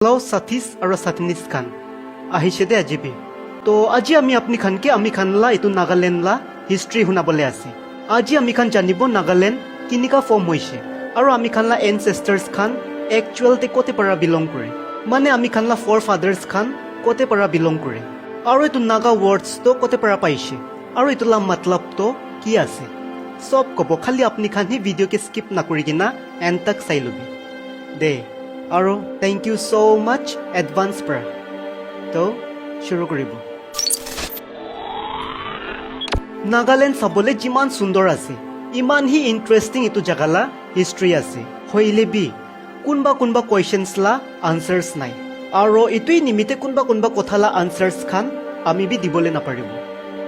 Hello Sathis আৰু Sathinis খান আহিছে দে আজিবি তো আজি আমি আপনি খানকে আমি খানলা এটো নাগালেণ্ড লা হিষ্ট্ৰী শুনাবলৈ আছে আজি আমি খান জানিব নাগালেণ্ড কিনিকা ফৰ্ম হৈছে আৰু আমি খানলা এনসেস্টাৰ্স খান একচুৱেলতে কোতে পৰা বিলং কৰে মানে আমি খানলা ফৰ ফাদাৰ্স খান কোতে পৰা বিলং কৰে আৰু এটো নাগা ওয়াৰ্ডস তো কোতে পৰা পাইছে আৰু এটোলা মতলব তো কি আছে সব কব খালি আপনি খান হি ভিডিও কে স্কিপ না কৰি কিনা এন্ড তক চাই লবি দে আৰু থ্যাংক ইউ সো মাচ এডভান্স পৰা তো শুৰু কৰিব নাগালেণ্ড চাবলৈ যিমান সুন্দৰ আছে ইমান হি ইন্টাৰেষ্টিং এটো জাগালা হিষ্ট্ৰী আছে হইলে বি কোনবা কোৱেশ্চনছ লা আনসাৰ্স নাই আৰু এটোই নিমিতে কোনবা কথালা আনসাৰ্স খান আমি বি দিবলৈ নাপাৰিব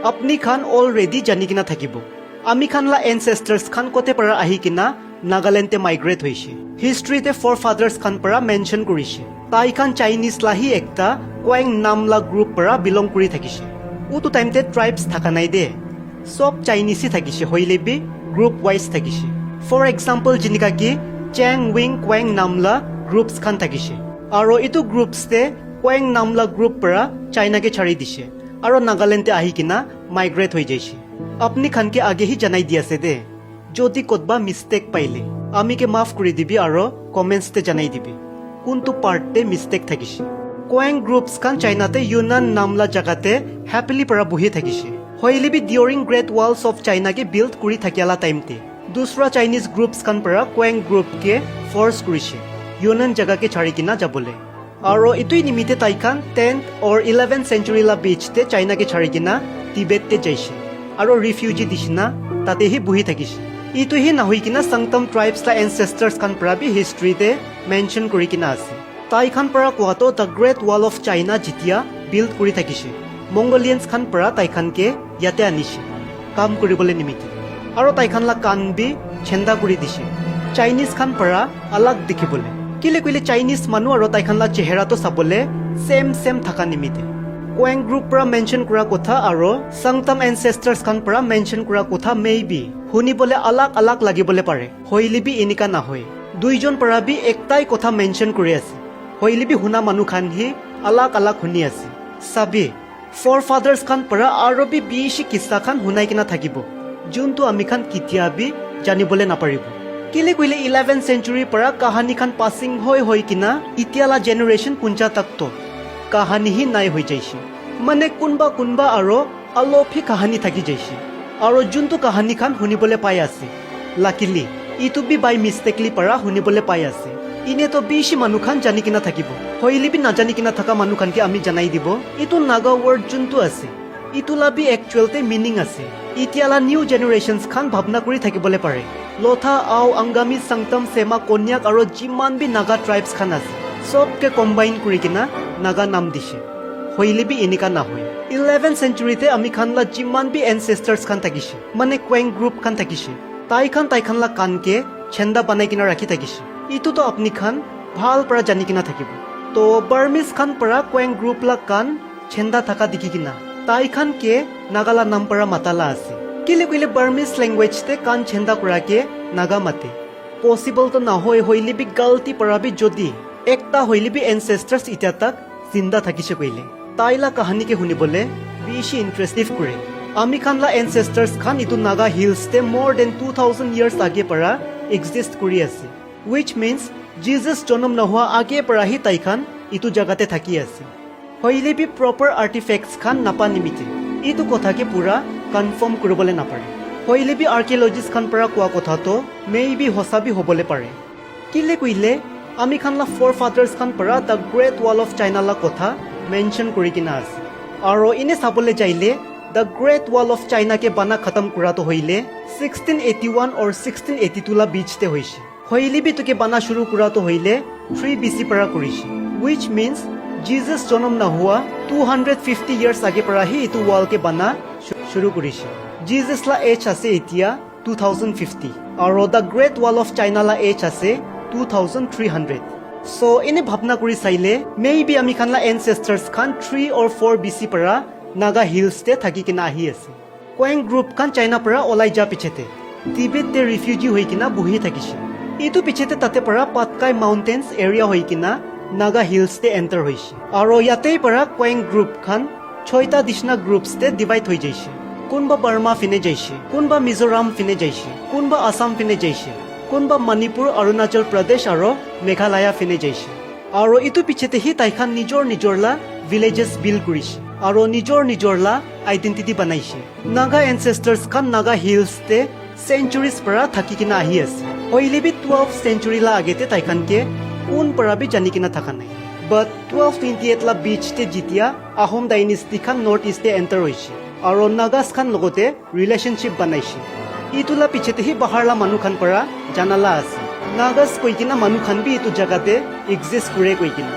আপনি খান অলৰেডি জানি কিনা থাকিব আমি খানলা এনসেস্টাৰ্স খান কোতে পৰা আহি কিনা নাগালেণ্ডে মাইগ্ৰেট হৈছে হিষ্ট্ৰীতে ফৰ ফাদাৰ্স খান পৰা মেনশন কৰিছে তাই খান চাইনিজ লাহি একটা কোৱাং নামলা গ্ৰুপ পৰা বিলং কৰি থাকিছে উটো টাইমতে ট্ৰাইবস থাকা নাই দে সব চাইনিজই থাকিছে হইলে বি গ্ৰুপ ওয়াইজ থাকিছে ফৰ এক্সাম্পল যেনেকা কি চেং উইং কোৱাং নামলা গ্ৰুপস খান থাকিছে আৰু ইটো গ্ৰুপসতে কোৱাং নামলা গ্ৰুপ পৰা চাইনাকে ছাড়ি দিছে আৰু নাগালেণ্ডে আহি কিনা মাইগ্ৰেট হৈ যাইছে আপনি খানকে আগে হি জানাই দি আছে দে যদি কতবা মিস্টেক পাইলে আমিকে মাফ কৰি দিবি আৰু কমেন্টসতে জানাই দিবি কোনটো পাৰ্টতে মিস্টেক থাকিছে কোৱাং গ্ৰুপস খান চাইনাতে ইউনান নামলা জাগাতে হ্যাপিলি পৰা বহি থাকিছে হইলে বি ডিউৰিং গ্ৰেট ওয়ালস অফ চাইনাকে বিল্ড কৰি থাকিয়ালা টাইমতে দুসৰা চাইনিজ গ্ৰুপস খান পৰা কোৱাং গ্ৰুপকে ফৰ্স কৰিছে ইউনান জাগাকে ছাড়ি কিনা যাবলে আৰু ইটোই নিমিতে তাইখান 10th or 11th century লা বিচতে চাইনাকে ছাড়ি কিনা টিবেটতে যাইছে আৰু ৰিফিউজি দিছিনা তাতে হি বহি থাকিছে ইটো হি না হৈ কিনা সংতম ট্ৰাইবস লা এনসেস্টাৰ্স খান পৰা বি হিষ্ট্ৰীতে মেনশন কৰি কিনা আছে তাই খান পৰা কোৱাটো the great wall of China যেতিয়া বিল্ড কৰি থাকিছে মংগোলিয়ানছ খান পৰা তাই খানকে ইয়াতে আনিছে কাম কৰিবলৈ নিমিতে আৰু তাই খানলা কান বি চেন্দা কৰি দিছে চাইনিজ খান পৰা আলাগ দেখিবলৈ কিলে কইলে চাইনিজ মানুহ আৰু তাই খানলা চেহেৰাটো চাবলে সেম থাকা নিমিতে কোৱাং গ্ৰুপ পৰা মেনশন কৰা কথা আৰু সংতম এনসেস্টাৰ্স খান পৰা মেনশন কৰা কথা মেবি শুনিবলৈ আলাগ লাগিবলৈ পাৰে হইলে বি এনেকা নহয় দুইজন পৰা বি একটাই কথা মেনশন কৰি আছে হইলে বি শুনা মানুহ খান হি আলাগ শুনি আছে সাবি ফৰ ফাদাৰ্স খান পৰা আৰু বি বেছি কিস্সা খান শুনাই কিনা থাকিব যোনটো আমি খান কিতিয়া বি জানিবলৈ নাপাৰিব কেলে কইলে 11th century পৰা কাহানী খান পাসিং হৈ কিনা ইতিয়ালা জেনাৰেশন পুঞ্জা তকতো কাহানী হি নাই হৈ যাইছে মানে কোনবা আৰু অলপি কাহানী থাকি যাইছে আৰু যোনটো কাহানী খান শুনিবলৈ পাই আছে লাকিলি ইটো বি বাই মিস্টেকলি পৰা শুনিবলৈ পাই আছে ইনে তো বেছি মানুহ খান জানি কিনা থাকিব হইলে বি নাজানি কিনা থকা মানুহ খানকে আমি জানাই দিব ইটো নাগা ওয়ার্ড যোনটো আছে ইটোলা বি একচুৱেলতে মিনিং আছে ইতিয়ালা নিউ জেনাৰেশনছ খান ভাবনা কৰি থাকিবলৈ পাৰে লোথা আও আংগামী সংতম সেমা কন্যাক আৰু যিমান বি নাগা ট্ৰাইবস খান আছে সবকে কম্বাইন কৰি কিনা নাগা নাম দিছে হইলে বি এনেকা নহয় 11th centuryতে আমি খানলা যিমান বি এনসেস্টাৰ্স খান থাকিছে মানে কোৱাং গ্ৰুপ খান থাকিছে তাই খানলা কানকে চেন্দা বানাই কিনা ৰাখি থাকিছে ইটো তো আপনি খান ভাল পৰা জানি কিনা থাকিব তো বাৰ্মিজ খান পৰা কোৱাং গ্ৰুপ লা কান চেন্দা থাকা দেখি কিনা তাই খানকে নাগালা নাম পৰা মাতালা আছে কেলে কইলে বাৰ্মিজ ল্যাঙ্গুৱেজতে কান চেন্দা কৰাকে নাগা মাতে পসিবল তো নহয় হইলে বি গলতি পৰা বি যদি একটা হইলে বি এনসেস্টাৰ্স ইতিয়া তাক জিন্দা থাকিছে কইলে তাইলা কাহানীকে শুনিবলে বেছি ইন্টাৰেষ্টিভ কৰে আমি খানলা এনসেস্টাৰ্স খান ইটো নাগা হিলছতে more than 2000 years আগে পৰা এক্সিষ্ট কৰি আছে which means Jesus জনম নোহোৱা আগে পৰা হি তাই খান ইটো জাগাতে থাকি আছে হইলে বি প্ৰপাৰ আৰ্টিফেক্টছ খান নাপা নিমিতে ইটো কথাকে পুৰা কনফাৰ্ম কৰিবলৈ নাপাৰে হইলে বি আৰ্কিঅলজিষ্ট খান পৰা কোৱা কথাটো মেবি হসাবি হ'বলৈ পাৰে কিলে কইলে আমি খানলা ফৰ ফাদাৰ্স খান পৰা the great wall of China লা কথা মেনশন কৰি কিনা আছে আৰু ইনে চাবলৈ যাইলে দ্য গ্ৰেট ওয়াল অফ চাইনাকে বানা খতম কৰাটো হইলে 1681 or 1682 লা বিচতে হৈছে হইলে বি তোকে বানা শুরু কৰাটো হইলে 3 BC পৰা কৰিছে which means Jesus জনম নোহোৱা 250 years আগে পৰা হি ইটো ওয়ালকে বানা শুৰু কৰিছে Jesus লা এজ আছে এতিয়া 2050 আৰু the great wall of China লা এজ আছে 2300 so ine bhabna kuri saile maybe ami khanla ancestors khan 3 or 4 BC para naga hills te thaki kina ahi ase koeng group khan china para olai ja pichete tibet te refugee hoi kina buhi thakise itu pichete tate para patkai mountains area hoi kina Naga হিলছতে enter হৈছে আৰু ইয়াতেই পৰা কোয়েং group খান 6টা দিশনা গ্ৰুপছতে divide হৈ যাইছে কোনবা বাৰ্মা ফিনে যাইছে কোনবা মিজোৰাম ফিনে যাইছে কোনবা আসাম ফিনে যাইছে কোনবা মণিপুৰ অৰুণাচল প্ৰদেশ আৰু মেঘালয়া ফিনে যাইছে আৰু ইটো পিছতে হি তাইখান নিজৰ লা ভিলেজেছ বিল্ড কৰিছে আৰু নিজৰ লা আইডেন্টিটি বনাইছে নাগা এনচেষ্টাৰ্ছ খান নাগা হিলছতে সেঞ্চুৰিজ পৰা থাকি কিনা আহি আছে হইলে বি 12th century লা আগেতে তাইখানকে কোন পৰা বি জানি কিনা থাকা নাই বাট 1228 লা বিচতে যেতিয়া আহোম ডাইনেষ্টি খান নৰ্থ ইষ্টে এণ্টাৰ হৈছে আৰু নাগাছ খান লগতে ৰিলেশ্যনশ্বিপ বনাইছে ইটোলা পিছতে হি বাহাৰলা মানুহ খান পৰা জানালা আছে নাগাছ কৈ কিনা মানুহ খান বি ইটো জাগাতে এক্সিষ্ট কৰে কৈ কিনা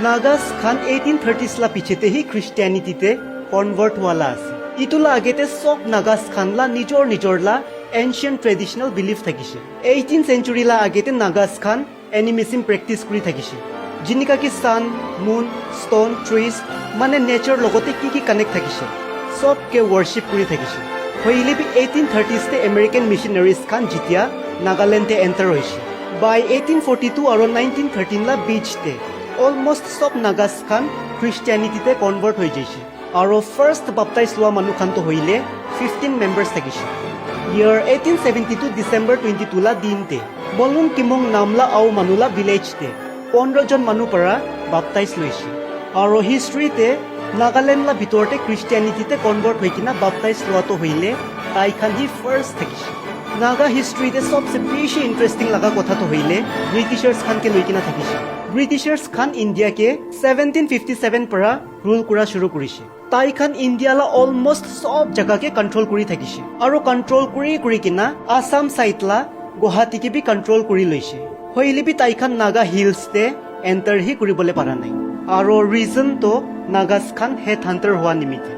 নাগাছ খান 1830s লা পিছতে হি খ্ৰীষ্টিয়ানিটিতে কনভাৰ্ট হোৱালা আছে ইটোলা আগেতে সব নাগাছ খান লা নিজৰ লা এনশিয়েন্ট ট্ৰেডিশনেল বিলিফ থাকিছে 18th century লা আগেতে নাগাছ খান এনিমেচিম প্ৰেক্টিছ কৰি থাকিছে जिनिका की सन मून स्टोन ट्रीज माने नेचर लगते की कानेक्ट থাকিছে सब के वर्शिप কৰি থাকিছে হইলে বি 1830s তে আমেৰিকান মিশনাৰিজ খান জিতিয়া নাগালেণ্ডে এণ্টাৰ হৈছে বাই 1842 আৰু 1913 লা বিচতে অলমোস্ট সব নাগাছ খান খ্ৰীষ্টিয়ানিটিতে কনভাৰ্ট হৈ যাইছে আৰু ফাৰ্ষ্ট বাপটাইজ লোৱা মানুহ খান তো হইলে 15 মেম্বাৰ্স থাকিছে ইয়াৰ 1872 ডিসেম্বৰ 22 লা দিনতে বলুন কিমং নামলা আও মানুলা ভিলেজতে 15 জন মানুহ পৰা বাপটাইজ লৈছে আৰু হিষ্ট্ৰীতে নাগালেণ্ডলা ভিতৰতে খ্ৰীষ্টিয়ানিটিতে কনভাৰ্ট হৈ কিনা বাপটাইজ লোৱাটো হইলে তাইখান হি ফাৰ্ষ্ট থাকিছে নাগা হিষ্ট্ৰীতে সবচে বেছি ইণ্টাৰেষ্টিং লগা কথাটো হইলে ব্ৰিটিছাৰ্ছ খানকে লৈ কিনা থাকিছে ব্ৰিটিছাৰ্ছ খান ইণ্ডিয়াকে 1757 পৰা ৰুল কৰা শুৰু কৰিছে তাইখান ইণ্ডিয়ালা অলমোস্ট সব জাগাকে কণ্ট্ৰল কৰি থাকিছে আৰু কণ্ট্ৰল কৰি কিনা আসাম সাইটলা গুৱাহাটীকে বি কণ্ট্ৰল কৰি লৈছে হইলে বি তাইখান নাগা হিলছতে এণ্টাৰ হি কৰিবলৈ পাৰা নাই আৰু ৰিজন তো নাগাছ খান হেড হান্টাৰ হোৱা নিমিত্তে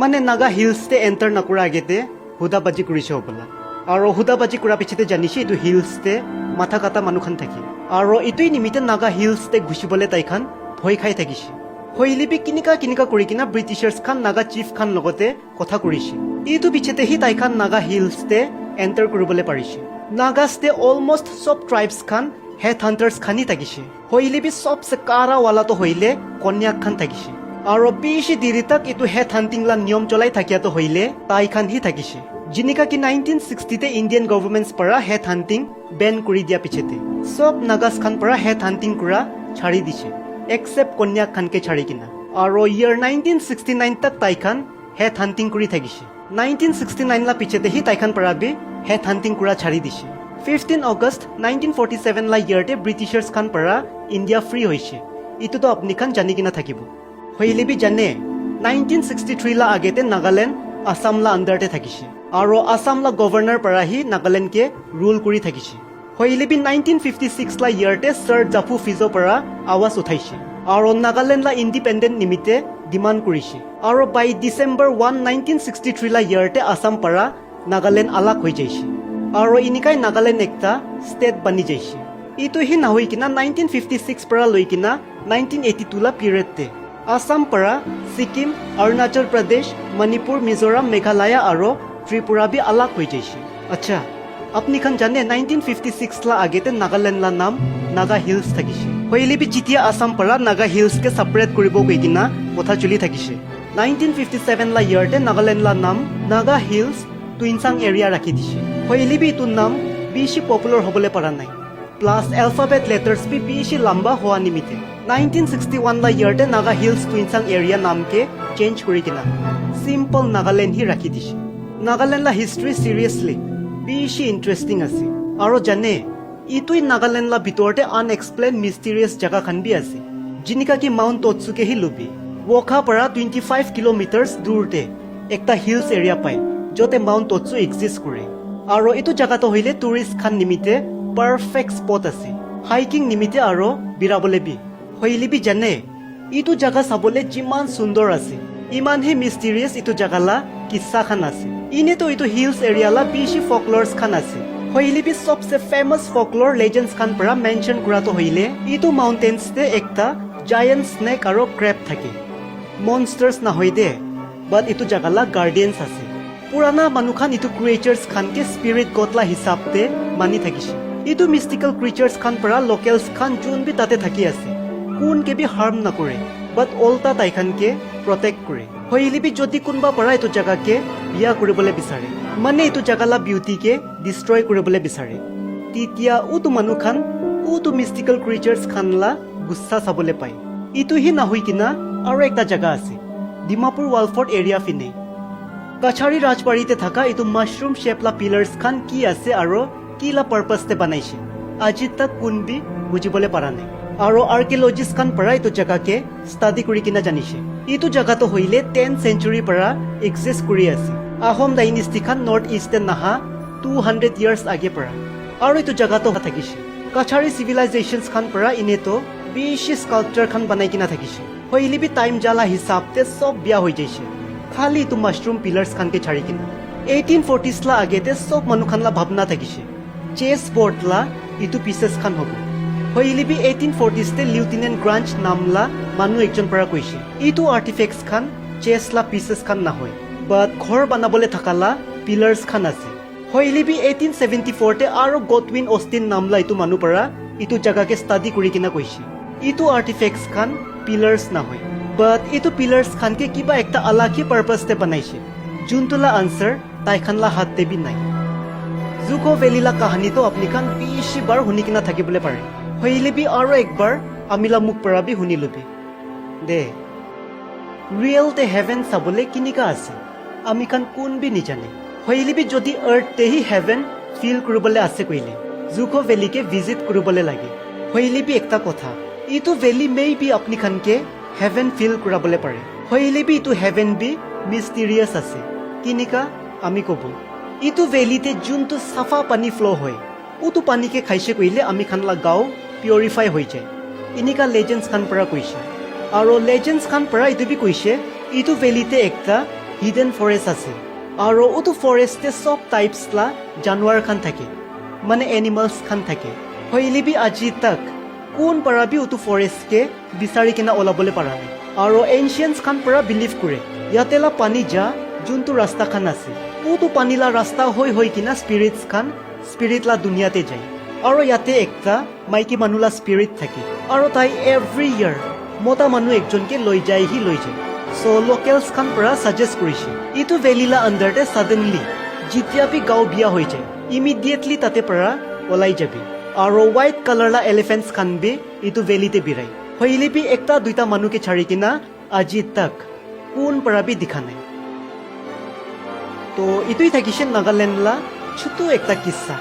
মানে নাগা হিলছতে এণ্টাৰ নকৰা আগেতে হুদাবাজি কৰিছে হ'বলা আৰু হুদাবাজি কৰাৰ পিছতে জানিছে এইটো হিলছতে মাথা কাটা মানুহ খান থাকে আৰু এইটোই নিমিত্তে নাগা হিলছতে ঘুচিবলৈ তাইখান ভয় খাই থাকিছে হইলে বি কিনিকা কৰি কিনা ব্ৰিটিছাৰ্ছ খান নাগা চিফ খান লগতে কথা কৰিছে এইটো পিছতে হি তাইখান নাগা হিলছতে এণ্টাৰ কৰিবলৈ পাৰিছে নাগাছতে অলমোস্ট সব ট্ৰাইবছ খান হেড হান্টাৰ্ছ খানি থাকিছে হইলে বি সবচে কাৰাৱালাটো হইলে কন্যাক খান থাকিছে আৰু বেছি দেৰি তাক এইটো হেড হান্টিং লা নিয়ম চলাই থাকিয়াটো হইলে তাইখান হি থাকিছে जिनिका की 1960 তে ইন্ডিয়ান গভৰ্ণমেণ্টছ পৰা হেড হান্টিং বেন কৰি দিয়া পিছতে সব নাগাছ খান পৰা হেড হান্টিং কৰা ছাড়ি দিছে এক্সেপ্ট কন্যাক খানকে ছাড়ি কিনা আৰু ইয়াৰ 1969 তক তাইখান হেড হান্টিং কৰি থাকিছে 1969 লা পিছতে হি তাইখান পৰা বি হেড হান্টিং কৰা ছাড়ি দিছে 15 আগষ্ট 1947 লা ইয়াৰতে ব্ৰিটিছাৰ্ছ খান পৰা ইণ্ডিয়া ফ্ৰী হৈছে ইটোতো আপুনি খান জানি কিনা থাকিব হইলে বি জানে 1963 লা আগেতে নাগালেণ্ড আসাম লা আণ্ডাৰতে থাকিছে আৰু আসাম লা গভৰ্ণৰ পৰা হি নাগালেণ্ডকে ৰুল কৰি থাকিছে হইলে বি 1956 লা ইয়াৰতে ছাৰ জাফু ফিজো পৰা আৱাজ উঠাইছে আৰু নাগালেণ্ড লা ইণ্ডিপেণ্ডেণ্ট নিমিত্তে ডিমাণ্ড কৰিছে আৰু বাই ডিচেম্বৰ 1 1963 লা ইয়াৰতে আসাম পৰা নাগালেণ্ড আলাগ হৈ যাইছে আৰু ইনিকাই নাগালেণ্ড একটা ষ্টেট বানি যাইছে ইটো হি নহৈ কিনা 1956 পৰা লৈ কিনা 1982 লা পিৰিয়ডতে আসাম পৰা সিকিম অৰুণাচল প্ৰদেশ মণিপুৰ মিজোৰাম মেঘালয়া আৰু ত্ৰিপুৰা বি আলাগ হৈ যাইছে আচ্ছা আপনি খান জানে 1956 লা আগেতে নাগালেণ্ড লা নাম নাগা হিলছ থাকিছে হইলে বি যেতিয়া আসাম পৰা নাগা হিলছকে সেপাৰেট কৰিব গৈ কিনা কথা চলি থাকিছে 1957 লা ইয়াৰতে নাগালেণ্ড লা নাম নাগা হিলছ টুইনচাং এৰিয়া ৰাখি দিছে হইলে বি ইটোৰ নাম বেছি পপুলাৰ হ'বলৈ পৰা নাই প্লাছ এলফাবেট লেটাৰ্ছ বি বেছি লম্বা হোৱা নিমিত্তে 1961 লা ইয়াৰতে নাগা হিলছ টুইনচাং এৰিয়া নামকে চেঞ্জ কৰি কিনা সিম্পল নাগালেণ্ড হি ৰাখি দিছে নাগালেণ্ড লা হিষ্ট্ৰী সিৰিয়াছলি বেছি ইণ্টাৰেষ্টিং আছে আৰু জানে ইটোই নাগালেণ্ড লা ভিতৰতে আনএক্সপ্লেইন মিষ্টেৰিয়াছ জাগা খান বি আছে जिनिका की माउंट तोत्सुके হি লবি ওখা পৰা 25 কিলোমিটাৰছ দূৰতে একটা হিলছ এৰিয়া পায় যতে মাউন্ট তৎসু এক্সিষ্ট কৰে আৰু এটো জাগাটো হইলে টুৰিষ্ট খান নিমিতে পাৰফেক্ট স্পট আছে হাইকিং নিমিতে আৰু বিৰাবলে বি হইলে বি জানে ইটো জাগা চাবলে যিমান সুন্দৰ আছে ইমান হে মিষ্টেৰিয়াছ ইটো জাগালা কিচ্ছা খান আছে ইনেতো ইটো হিলছ এৰিয়ালা বেছি ফকলৰছ খান আছে হইলে বি সবচে ফেমাস ফকলৰ লেজেন্ডছ খান পৰা মেনশন কৰাটো হইলে ইটো মাউন্টেন্সতে একটা জায়ান্ট স্নেক আৰু ক্ৰেব থাকে মনস্টাৰ্ছ না হৈ দে বাট ইটো জাগালা গাৰ্ডিয়ানছ আছে পুৰানা মানুখান ইটো ক্ৰিয়েচাৰ্ছ খানকে স্পিৰিট গডলা হিচাপতে মানি থাকিছে ইটো মিষ্টিকেল ক্ৰিয়েচাৰ্ছ খান পৰা লোকেলছ খান যোন বি তাতে থাকি আছে কোনকে বি হাৰ্ম নকৰে বাট ওল্টা তাইখানকে প্ৰটেক্ট কৰে হইলিবি যদি কোনবা পৰা এইটো জাগাকে বিয়া কৰিবলৈ বিচাৰে মানে এইটো জাগালা বিউটিকে ডিষ্ট্ৰয় কৰিবলৈ বিচাৰে তেতিয়া উটো মানুহ খান উটো মিষ্টিকেল ক্ৰিচাৰ্ছ খানলা গুচ্ছা চাবলৈ পায় ইটোহি নাহৈ কিনা আৰু একটা জাগা আছে ডিমাপুৰ ৱালফৰ্ট এৰিয়া ফিনে কাছাৰী ৰাজবাৰীতে থকা এইটো মাছৰুম শ্বেপলা পিলাৰ্ছ খান কি আছে আৰু কিলা পাৰ্পাছতে বনাইছে আজি তাক কোনবি বুজিবলৈ পৰা নাই আৰু আৰ্কিঅলজিষ্ট খান পৰা এইটো জাগাকে ষ্টাডি কৰি কিনা জানিছে এইটো জাগাটো হইলে 10th century পৰা এক্সিষ্ট কৰি আছে আহোম ডাইনেষ্টি খান নৰ্থ ইষ্টে নাহা 200 years আগে পৰা আৰু এইটো জাগাটো থাকিছে কাছাৰী চিভিলাইজেশ্যনছ খান পৰা ইনেতো বেছি স্কাল্পচাৰ খান বনাই কিনা থাকিছে হইলিবি টাইম জালা হিচাপতে সব বিয়া হৈ যাইছে খালি এইটো মাছৰুম পিলাৰ্ছ খানকে ছাড়ি কিনা 1840s লা আগেতে সব মানুহ খানলা ভাবনা থাকিছে চেছ বৰ্ড লা ইটো পিচেছ খান হ'ব হইলিবি 1840s তে লিউটেনেণ্ট গ্ৰাঞ্চ নামলা মানুহ একজন পৰা কৈছে ইটো আৰ্টিফেক্টছ খান চেছ লা পিচেছ খান নহয় বাট ঘৰ বনাবলৈ থাকালা পিলাৰ্ছ খান আছে হইলিবি 1874 তে আৰু গডউইন অষ্টিন নামলা ইটো মানুহ পৰা ইটো জাগাকে ষ্টাডি কৰি কিনা কৈছে ইটো আৰ্টিফেক্টছ খান পিলাৰ্ছ নহয় বাট ইটো পিলাৰ্ছ খানকে কিবা একটা আলাকি পাৰ্পাছতে বনাইছে যোনটোলা আনচাৰ তাইখানলা হাতে বি নাই জুকো ভেলিলা কাহানীটো আপুনি খান বেছি বাৰ শুনি কিনা থাকিবলৈ পাৰে হইলিবি আৰু একবাৰ আমিলা মুখ পৰা বি শুনি লবি দে ৰিয়েল তে হেভেন চাবলৈ কিনিকা আছে আমি খান কোন বি নিজানে হইলিবি যদি আৰ্থতেহি হেভেন ফিল কৰিবলৈ আছে কৈলে জুকো ভেলিকে ভিজিট কৰিবলৈ লাগে হইলিবি একটা কথা ইটো ভেলি মে বি আপুনি খানকে হেভেন ফিল কৰাবলৈ পাৰে হইলিবি ইটো হেভেন বি মিষ্টিৰিয়াছ আছে কিনিকা আমি ক'ব ইটো ভেলিতে যোনটো চাফা পানী ফ্ল' হয় উটো পানীকে খাইছে কৈলে আমি খানলা গাঁও পিউৰিফাই হৈ যায় ইনিকা লেজেণ্ডছ খান পৰা কৈছে আৰু লেজেণ্ডছ খান পৰা ইটো বি কৈছে ইটো ভেলিতে একটা হিডেন ফৰেষ্ট আছে আৰু উটো ফৰেষ্টে চব টাইপছলা জানুৱাৰ খান থাকে মানে এনিমেলছ খান থাকে হইলিবি আজি তাক কোন পৰা বি উটো ফৰেষ্টকে বিচাৰি কিনা ওলাবলৈ পৰা নাই আৰু এনচিয়েন্টছ খান পৰা বিলিভ কৰে ইয়াতেলা পানী যা যোনটো ৰাস্তা খান আছে উটো পানীলা ৰাস্তা হৈ কিনা স্পিৰিটছ খান স্পিৰিটলা দুনিয়াতে যায় আৰু ইয়াতে একটা মাইকী মানুহলা স্পিৰিট থাকে আৰু তাই এভৰি ইয়াৰ মতা মানুহ একজনকে লৈ যায় চ' লোকেলছ খান পৰা ছাজেষ্ট কৰিছে ইটো ভেলিলা আণ্ডাৰতে ছাডেনলি যেতিয়া বি গাঁও বিয়া হৈ যায় ইমিডিয়েটলি তাতে পৰা ওলাই যাবি আৰু হোৱাইট কালাৰলা এলিফেণ্টছ খান বি ইটো ভেলিতে বিৰাই হইলিবি একটা দুইটা মানুহকে ছাড়ি কিনা আজি তাক কোন পৰা বি দেখা নাই তো ইটোই থাকিছে নাগালেণ্ডলা ছোটো একটা কিচ্ছা